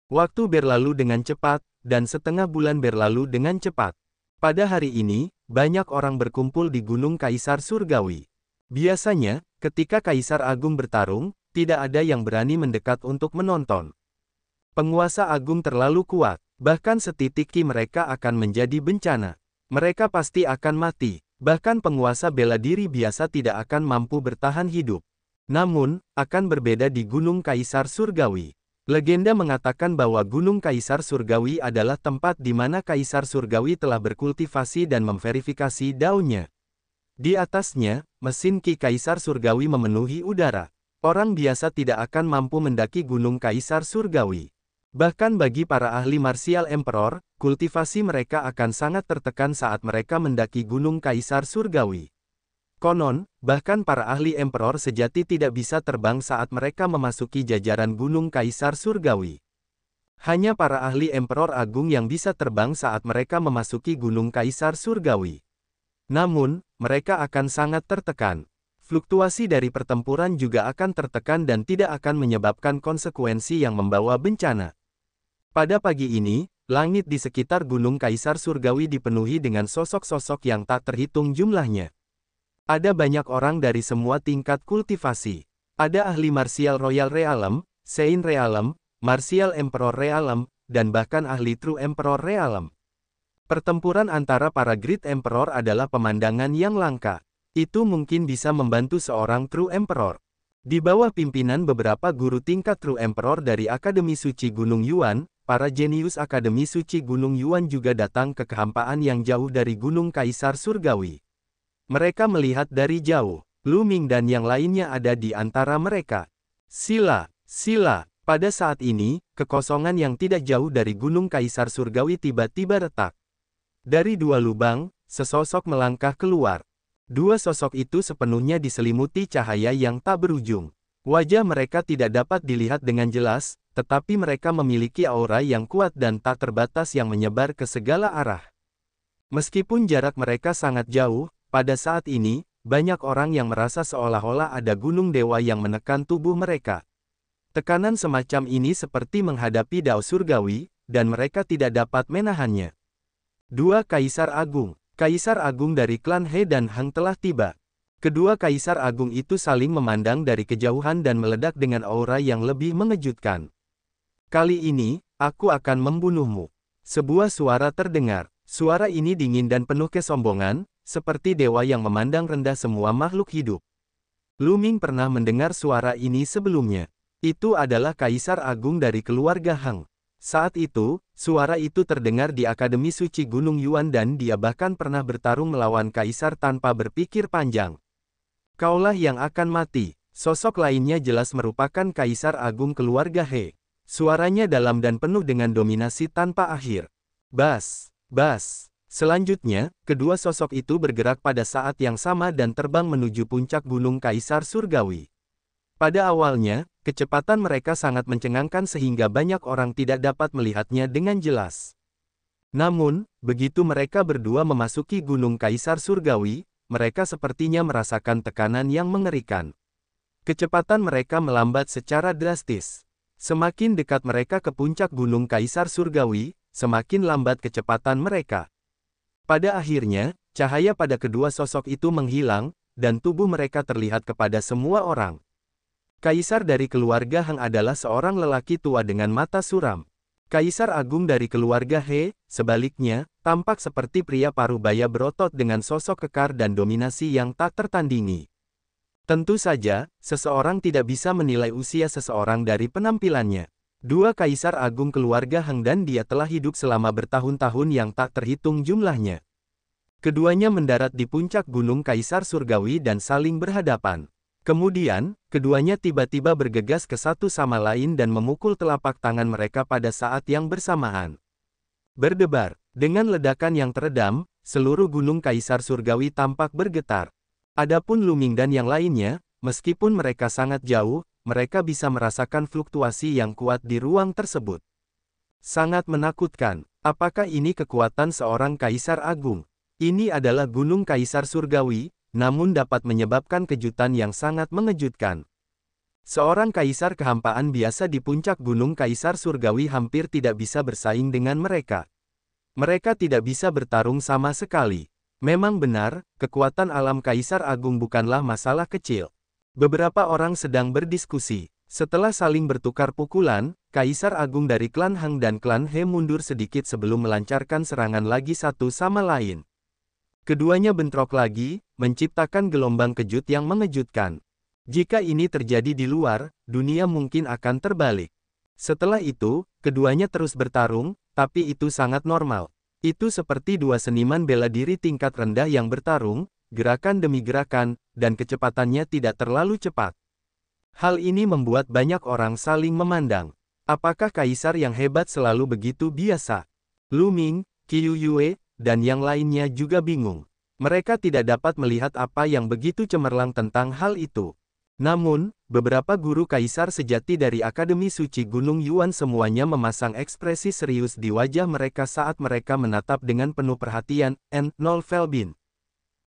Waktu berlalu dengan cepat, dan setengah bulan berlalu dengan cepat. Pada hari ini, banyak orang berkumpul di Gunung Kaisar Surgawi. Biasanya, ketika Kaisar Agung bertarung, tidak ada yang berani mendekat untuk menonton. Penguasa agung terlalu kuat, bahkan setitik ki mereka akan menjadi bencana. Mereka pasti akan mati, bahkan penguasa bela diri biasa tidak akan mampu bertahan hidup. Namun, akan berbeda di Gunung Kaisar Surgawi. Legenda mengatakan bahwa Gunung Kaisar Surgawi adalah tempat di mana Kaisar Surgawi telah berkultivasi dan memverifikasi daunnya. Di atasnya, mesin Ki Kaisar Surgawi memenuhi udara. Orang biasa tidak akan mampu mendaki Gunung Kaisar Surgawi. Bahkan bagi para ahli martial emperor, kultivasi mereka akan sangat tertekan saat mereka mendaki Gunung Kaisar Surgawi. Konon, bahkan para ahli emperor sejati tidak bisa terbang saat mereka memasuki jajaran Gunung Kaisar Surgawi. Hanya para ahli emperor agung yang bisa terbang saat mereka memasuki Gunung Kaisar Surgawi. Namun, mereka akan sangat tertekan. Fluktuasi dari pertempuran juga akan tertekan dan tidak akan menyebabkan konsekuensi yang membawa bencana. Pada pagi ini, langit di sekitar Gunung Kaisar Surgawi dipenuhi dengan sosok-sosok yang tak terhitung jumlahnya. Ada banyak orang dari semua tingkat kultivasi. Ada ahli martial Royal Realm, Saint Realm, Martial Emperor Realm, dan bahkan ahli True Emperor Realm. Pertempuran antara para Great Emperor adalah pemandangan yang langka. Itu mungkin bisa membantu seorang True Emperor. Di bawah pimpinan beberapa guru tingkat True Emperor dari Akademi Suci Gunung Yuan, para jenius Akademi Suci Gunung Yuan juga datang ke kehampaan yang jauh dari Gunung Kaisar Surgawi. Mereka melihat dari jauh. Lu Ming dan yang lainnya ada di antara mereka. Sila. Pada saat ini, kekosongan yang tidak jauh dari Gunung Kaisar Surgawi tiba-tiba retak. Dari dua lubang, sesosok melangkah keluar. Dua sosok itu sepenuhnya diselimuti cahaya yang tak berujung. Wajah mereka tidak dapat dilihat dengan jelas, tetapi mereka memiliki aura yang kuat dan tak terbatas yang menyebar ke segala arah. Meskipun jarak mereka sangat jauh, pada saat ini, banyak orang yang merasa seolah-olah ada gunung dewa yang menekan tubuh mereka. Tekanan semacam ini seperti menghadapi Dao Surgawi, dan mereka tidak dapat menahannya. Dua Kaisar Agung. Kaisar Agung dari klan He dan Heng telah tiba. Kedua Kaisar Agung itu saling memandang dari kejauhan dan meledak dengan aura yang lebih mengejutkan. Kali ini, aku akan membunuhmu. Sebuah suara terdengar. Suara ini dingin dan penuh kesombongan, seperti dewa yang memandang rendah semua makhluk hidup. Lu Ming pernah mendengar suara ini sebelumnya. Itu adalah Kaisar Agung dari keluarga Heng. Saat itu, suara itu terdengar di Akademi Suci Gunung Yuan dan dia bahkan pernah bertarung melawan Kaisar tanpa berpikir panjang. Kaulah yang akan mati. Sosok lainnya jelas merupakan Kaisar Agung keluarga He. Suaranya dalam dan penuh dengan dominasi tanpa akhir. Bas. Selanjutnya, kedua sosok itu bergerak pada saat yang sama dan terbang menuju puncak Gunung Kaisar Surgawi. Pada awalnya, kecepatan mereka sangat mencengangkan sehingga banyak orang tidak dapat melihatnya dengan jelas. Namun, begitu mereka berdua memasuki Gunung Kaisar Surgawi, mereka sepertinya merasakan tekanan yang mengerikan. Kecepatan mereka melambat secara drastis. Semakin dekat mereka ke puncak Gunung Kaisar Surgawi, semakin lambat kecepatan mereka. Pada akhirnya, cahaya pada kedua sosok itu menghilang, dan tubuh mereka terlihat kepada semua orang. Kaisar dari keluarga Hang adalah seorang lelaki tua dengan mata suram. Kaisar agung dari keluarga He, sebaliknya, tampak seperti pria parubaya berotot dengan sosok kekar dan dominasi yang tak tertandingi. Tentu saja, seseorang tidak bisa menilai usia seseorang dari penampilannya. Dua kaisar agung keluarga Hang dan dia telah hidup selama bertahun-tahun yang tak terhitung jumlahnya. Keduanya mendarat di puncak Gunung Kaisar Surgawi dan saling berhadapan. Kemudian, keduanya tiba-tiba bergegas ke satu sama lain dan memukul telapak tangan mereka pada saat yang bersamaan. Berdebar, dengan ledakan yang teredam, seluruh Gunung Kaisar Surgawi tampak bergetar. Adapun Lu Ming dan yang lainnya, meskipun mereka sangat jauh, mereka bisa merasakan fluktuasi yang kuat di ruang tersebut. Sangat menakutkan. Apakah ini kekuatan seorang kaisar agung? Ini adalah Gunung Kaisar Surgawi, namun dapat menyebabkan kejutan yang sangat mengejutkan. Seorang kaisar kehampaan biasa di puncak Gunung Kaisar Surgawi hampir tidak bisa bersaing dengan mereka. Mereka tidak bisa bertarung sama sekali. Memang benar, kekuatan alam Kaisar Agung bukanlah masalah kecil. Beberapa orang sedang berdiskusi. Setelah saling bertukar pukulan, Kaisar Agung dari klan Hang dan klan He mundur sedikit sebelum melancarkan serangan lagi satu sama lain. Keduanya bentrok lagi, menciptakan gelombang kejut yang mengejutkan. Jika ini terjadi di luar, dunia mungkin akan terbalik. Setelah itu, keduanya terus bertarung, tapi itu sangat normal. Itu seperti dua seniman bela diri tingkat rendah yang bertarung, gerakan demi gerakan, dan kecepatannya tidak terlalu cepat. Hal ini membuat banyak orang saling memandang. Apakah kaisar yang hebat selalu begitu biasa? Lu Ming, Qiu Yue, dan yang lainnya juga bingung. Mereka tidak dapat melihat apa yang begitu cemerlang tentang hal itu. Namun, beberapa guru kaisar sejati dari Akademi Suci Gunung Yuan semuanya memasang ekspresi serius di wajah mereka saat mereka menatap dengan penuh perhatian, N0 Felbin.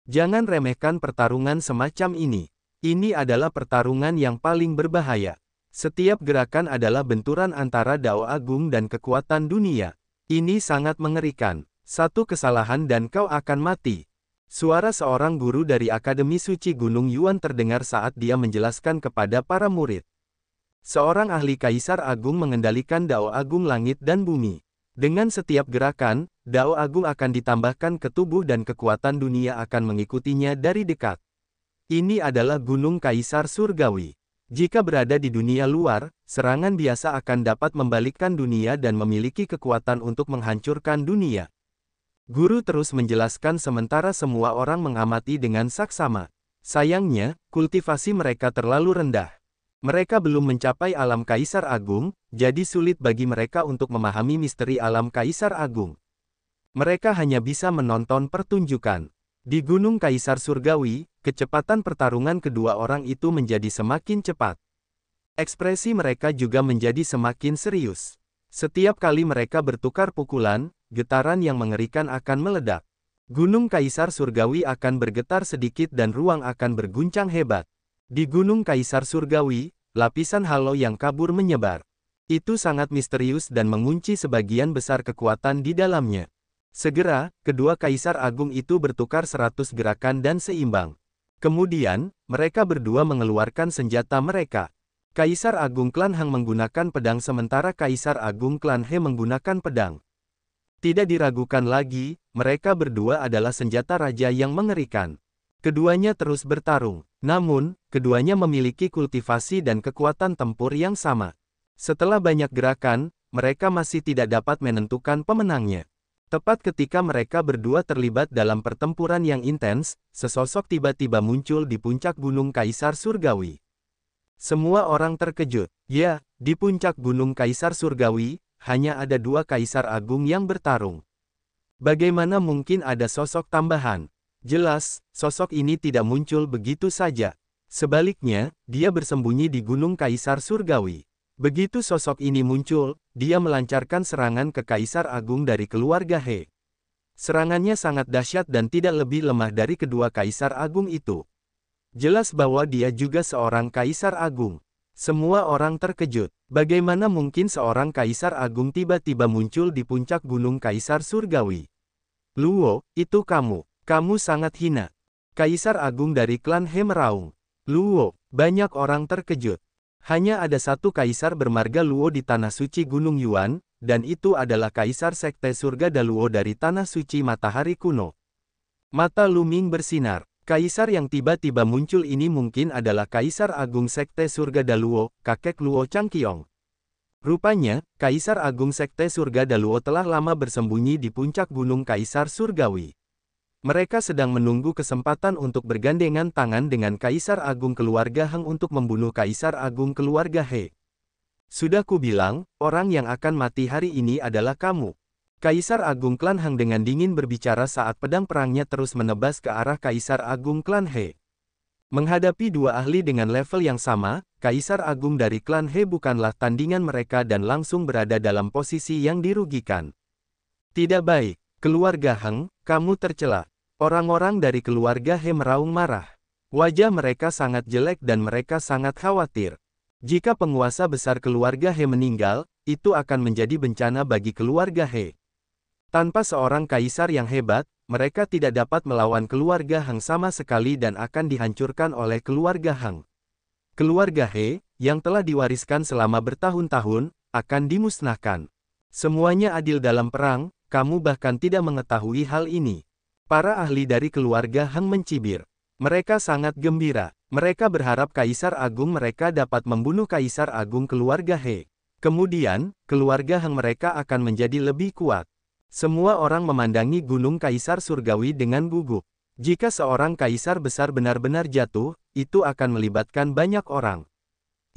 Jangan remehkan pertarungan semacam ini. Ini adalah pertarungan yang paling berbahaya. Setiap gerakan adalah benturan antara Dao Agung dan kekuatan dunia. Ini sangat mengerikan. Satu kesalahan dan kau akan mati. Suara seorang guru dari Akademi Suci Gunung Yuan terdengar saat dia menjelaskan kepada para murid. Seorang ahli Kaisar Agung mengendalikan Dao Agung langit dan bumi. Dengan setiap gerakan, Dao Agung akan ditambahkan ke tubuh dan kekuatan dunia akan mengikutinya dari dekat. Ini adalah Gunung Kaisar Surgawi. Jika berada di dunia luar, serangan biasa akan dapat membalikkan dunia dan memiliki kekuatan untuk menghancurkan dunia. Guru terus menjelaskan sementara semua orang mengamati dengan saksama. Sayangnya, kultivasi mereka terlalu rendah. Mereka belum mencapai alam Kaisar Agung, jadi sulit bagi mereka untuk memahami misteri alam Kaisar Agung. Mereka hanya bisa menonton pertunjukan. Di Gunung Kaisar Surgawi, kecepatan pertarungan kedua orang itu menjadi semakin cepat. Ekspresi mereka juga menjadi semakin serius. Setiap kali mereka bertukar pukulan, getaran yang mengerikan akan meledak. Gunung Kaisar Surgawi akan bergetar sedikit dan ruang akan berguncang hebat. Di Gunung Kaisar Surgawi, lapisan halo yang kabur menyebar. Itu sangat misterius dan mengunci sebagian besar kekuatan di dalamnya. Segera, kedua Kaisar Agung itu bertukar 100 gerakan dan seimbang. Kemudian, mereka berdua mengeluarkan senjata mereka. Kaisar Agung klan Hang menggunakan pedang sementara Kaisar Agung klan He menggunakan pedang. Tidak diragukan lagi, mereka berdua adalah senjata raja yang mengerikan. Keduanya terus bertarung, namun, keduanya memiliki kultivasi dan kekuatan tempur yang sama. Setelah banyak gerakan, mereka masih tidak dapat menentukan pemenangnya. Tepat ketika mereka berdua terlibat dalam pertempuran yang intens, sesosok tiba-tiba muncul di puncak Gunung Kaisar Surgawi. Semua orang terkejut. Ya, di puncak Gunung Kaisar Surgawi, hanya ada dua Kaisar Agung yang bertarung. Bagaimana mungkin ada sosok tambahan? Jelas, sosok ini tidak muncul begitu saja. Sebaliknya, dia bersembunyi di Gunung Kaisar Surgawi. Begitu sosok ini muncul, dia melancarkan serangan ke Kaisar Agung dari keluarga He. Serangannya sangat dahsyat dan tidak lebih lemah dari kedua Kaisar Agung itu. Jelas bahwa dia juga seorang Kaisar Agung. Semua orang terkejut. Bagaimana mungkin seorang Kaisar Agung tiba-tiba muncul di puncak gunung Kaisar Surgawi? Luo, itu kamu. Kamu sangat hina. Kaisar Agung dari klan He meraung. Luo, banyak orang terkejut. Hanya ada satu kaisar bermarga Luo di Tanah Suci Gunung Yuan, dan itu adalah Kaisar Sekte Surga Daluo dari Tanah Suci Matahari Kuno. Mata Lu Ming bersinar. Kaisar yang tiba-tiba muncul ini mungkin adalah Kaisar Agung Sekte Surga Daluo, kakek Luo Changqiong. Rupanya, Kaisar Agung Sekte Surga Daluo telah lama bersembunyi di puncak gunung Kaisar Surgawi. Mereka sedang menunggu kesempatan untuk bergandengan tangan dengan Kaisar Agung keluarga Hang untuk membunuh Kaisar Agung keluarga He. Sudah kubilang, orang yang akan mati hari ini adalah kamu. Kaisar Agung klan Hang dengan dingin berbicara saat pedang perangnya terus menebas ke arah Kaisar Agung klan He. Menghadapi dua ahli dengan level yang sama, Kaisar Agung dari klan He bukanlah tandingan mereka dan langsung berada dalam posisi yang dirugikan. Tidak baik, keluarga Hang, kamu tercela. Orang-orang dari keluarga He meraung marah. Wajah mereka sangat jelek dan mereka sangat khawatir. Jika penguasa besar keluarga He meninggal, itu akan menjadi bencana bagi keluarga He. Tanpa seorang kaisar yang hebat, mereka tidak dapat melawan keluarga Hang sama sekali dan akan dihancurkan oleh keluarga Hang. Keluarga He, yang telah diwariskan selama bertahun-tahun, akan dimusnahkan. Semuanya adil dalam perang, kamu bahkan tidak mengetahui hal ini. Para ahli dari keluarga Hang mencibir. Mereka sangat gembira. Mereka berharap Kaisar Agung mereka dapat membunuh Kaisar Agung keluarga He. Kemudian, keluarga Hang mereka akan menjadi lebih kuat. Semua orang memandangi gunung Kaisar Surgawi dengan gugup. Jika seorang kaisar besar benar-benar jatuh, itu akan melibatkan banyak orang.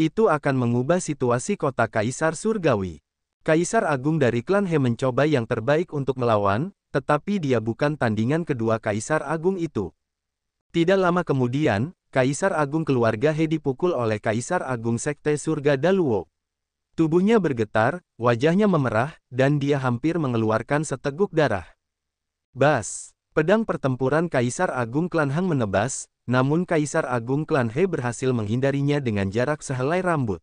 Itu akan mengubah situasi kota Kaisar Surgawi. Kaisar Agung dari klan He mencoba yang terbaik untuk melawan, tetapi dia bukan tandingan kedua Kaisar Agung itu. Tidak lama kemudian, Kaisar Agung keluarga He dipukul oleh Kaisar Agung Sekte Surga Daluo. Tubuhnya bergetar, wajahnya memerah, dan dia hampir mengeluarkan seteguk darah. Bas! Pedang pertempuran Kaisar Agung klan Hang menebas, namun Kaisar Agung klan He berhasil menghindarinya dengan jarak sehelai rambut.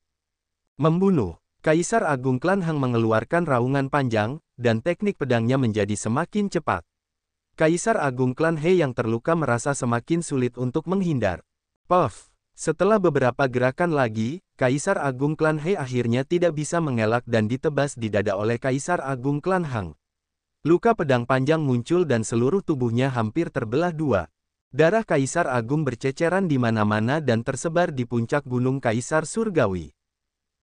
Membunuh! Kaisar Agung klan Hang mengeluarkan raungan panjang, dan teknik pedangnya menjadi semakin cepat. Kaisar Agung klan He yang terluka merasa semakin sulit untuk menghindar. Puff! Setelah beberapa gerakan lagi, Kaisar Agung klan He akhirnya tidak bisa mengelak dan ditebas di dada oleh Kaisar Agung klan Hang. Luka pedang panjang muncul dan seluruh tubuhnya hampir terbelah dua. Darah Kaisar Agung berceceran di mana-mana dan tersebar di puncak gunung Kaisar Surgawi.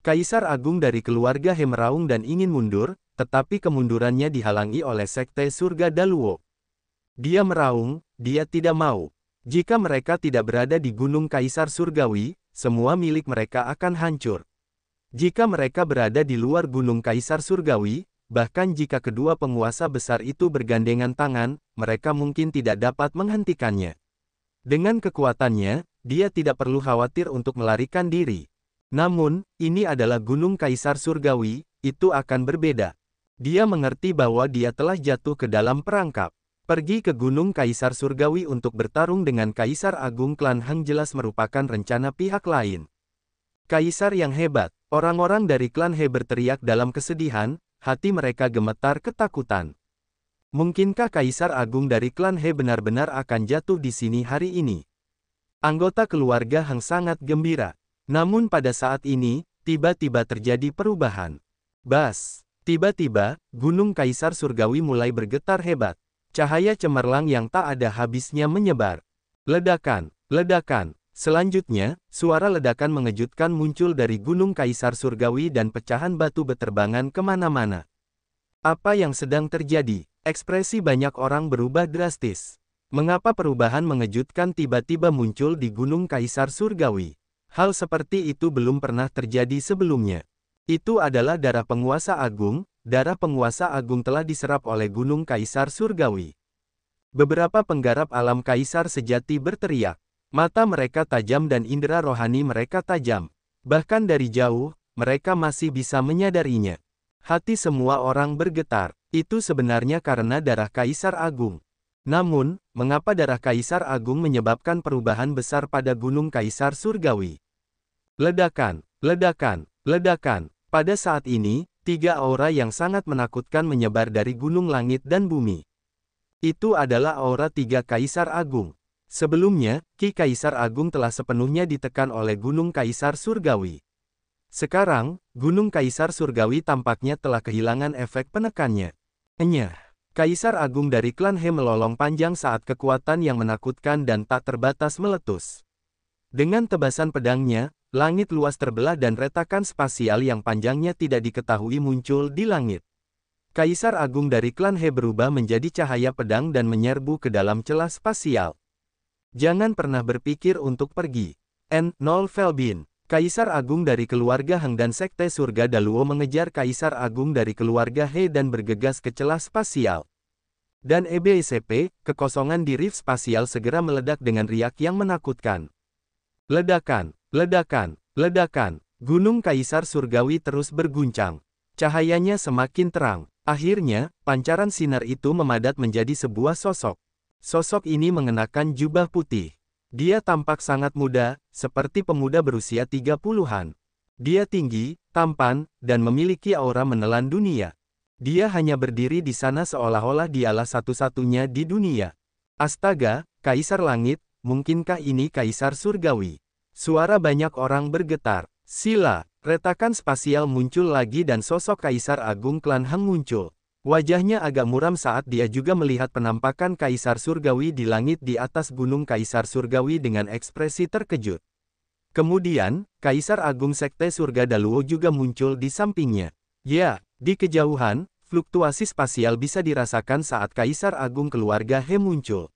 Kaisar Agung dari keluarga He meraung dan ingin mundur, tetapi kemundurannya dihalangi oleh Sekte Surga Daluo. Dia meraung, dia tidak mau. Jika mereka tidak berada di gunung Kaisar Surgawi, semua milik mereka akan hancur. Jika mereka berada di luar gunung Kaisar Surgawi, bahkan jika kedua penguasa besar itu bergandengan tangan, mereka mungkin tidak dapat menghentikannya. Dengan kekuatannya, dia tidak perlu khawatir untuk melarikan diri. Namun, ini adalah gunung Kaisar Surgawi, itu akan berbeda. Dia mengerti bahwa dia telah jatuh ke dalam perangkap. Pergi ke gunung Kaisar Surgawi untuk bertarung dengan Kaisar Agung klan Hang jelas merupakan rencana pihak lain. Kaisar yang hebat, orang-orang dari klan He berteriak dalam kesedihan, hati mereka gemetar ketakutan. Mungkinkah Kaisar Agung dari klan He benar-benar akan jatuh di sini hari ini? Anggota keluarga Hang sangat gembira. Namun pada saat ini, tiba-tiba terjadi perubahan. Bas! Tiba-tiba, gunung Kaisar Surgawi mulai bergetar hebat. Cahaya cemerlang yang tak ada habisnya menyebar. Ledakan, ledakan. Selanjutnya, suara ledakan mengejutkan muncul dari gunung Kaisar Surgawi dan pecahan batu beterbangan kemana-mana. Apa yang sedang terjadi? Ekspresi banyak orang berubah drastis. Mengapa perubahan mengejutkan tiba-tiba muncul di gunung Kaisar Surgawi? Hal seperti itu belum pernah terjadi sebelumnya. Itu adalah darah penguasa agung. Darah penguasa agung telah diserap oleh gunung Kaisar Surgawi. Beberapa penggarap alam Kaisar sejati berteriak. Mata mereka tajam dan indera rohani mereka tajam. Bahkan dari jauh, mereka masih bisa menyadarinya. Hati semua orang bergetar. Itu sebenarnya karena darah Kaisar Agung. Namun, mengapa darah Kaisar Agung menyebabkan perubahan besar pada Gunung Kaisar Surgawi? Ledakan, ledakan, ledakan. Pada saat ini, 3 aura yang sangat menakutkan menyebar dari gunung langit dan bumi. Itu adalah aura 3 Kaisar Agung. Sebelumnya, Ki Kaisar Agung telah sepenuhnya ditekan oleh Gunung Kaisar Surgawi. Sekarang, Gunung Kaisar Surgawi tampaknya telah kehilangan efek penekannya. Kaisar Agung dari klan He melolong panjang saat kekuatan yang menakutkan dan tak terbatas meletus. Dengan tebasan pedangnya, langit luas terbelah dan retakan spasial yang panjangnya tidak diketahui muncul di langit. Kaisar Agung dari klan He berubah menjadi cahaya pedang dan menyerbu ke dalam celah spasial. Jangan pernah berpikir untuk pergi. N0 Felbin, Kaisar Agung dari keluarga Heng dan Sekte Surga Daluo mengejar Kaisar Agung dari keluarga He dan bergegas ke celah spasial. Dan EBSP, kekosongan di rift spasial segera meledak dengan riak yang menakutkan. Ledakan, ledakan, ledakan. Gunung Kaisar Surgawi terus berguncang. Cahayanya semakin terang. Akhirnya, pancaran sinar itu memadat menjadi sebuah sosok. Sosok ini mengenakan jubah putih. Dia tampak sangat muda, seperti pemuda berusia 30-an. Dia tinggi, tampan, dan memiliki aura menelan dunia. Dia hanya berdiri di sana seolah-olah dialah satu-satunya di dunia. Astaga, Kaisar Langit, mungkinkah ini Kaisar Surgawi? Suara banyak orang bergetar. Sila, retakan spasial muncul lagi dan sosok Kaisar Agung klan Heng muncul. Wajahnya agak muram saat dia juga melihat penampakan Kaisar Surgawi di langit di atas Gunung Kaisar Surgawi dengan ekspresi terkejut. Kemudian, Kaisar Agung Sekte Surga Daluo juga muncul di sampingnya. Ya, di kejauhan, fluktuasi spasial bisa dirasakan saat Kaisar Agung keluarga He muncul.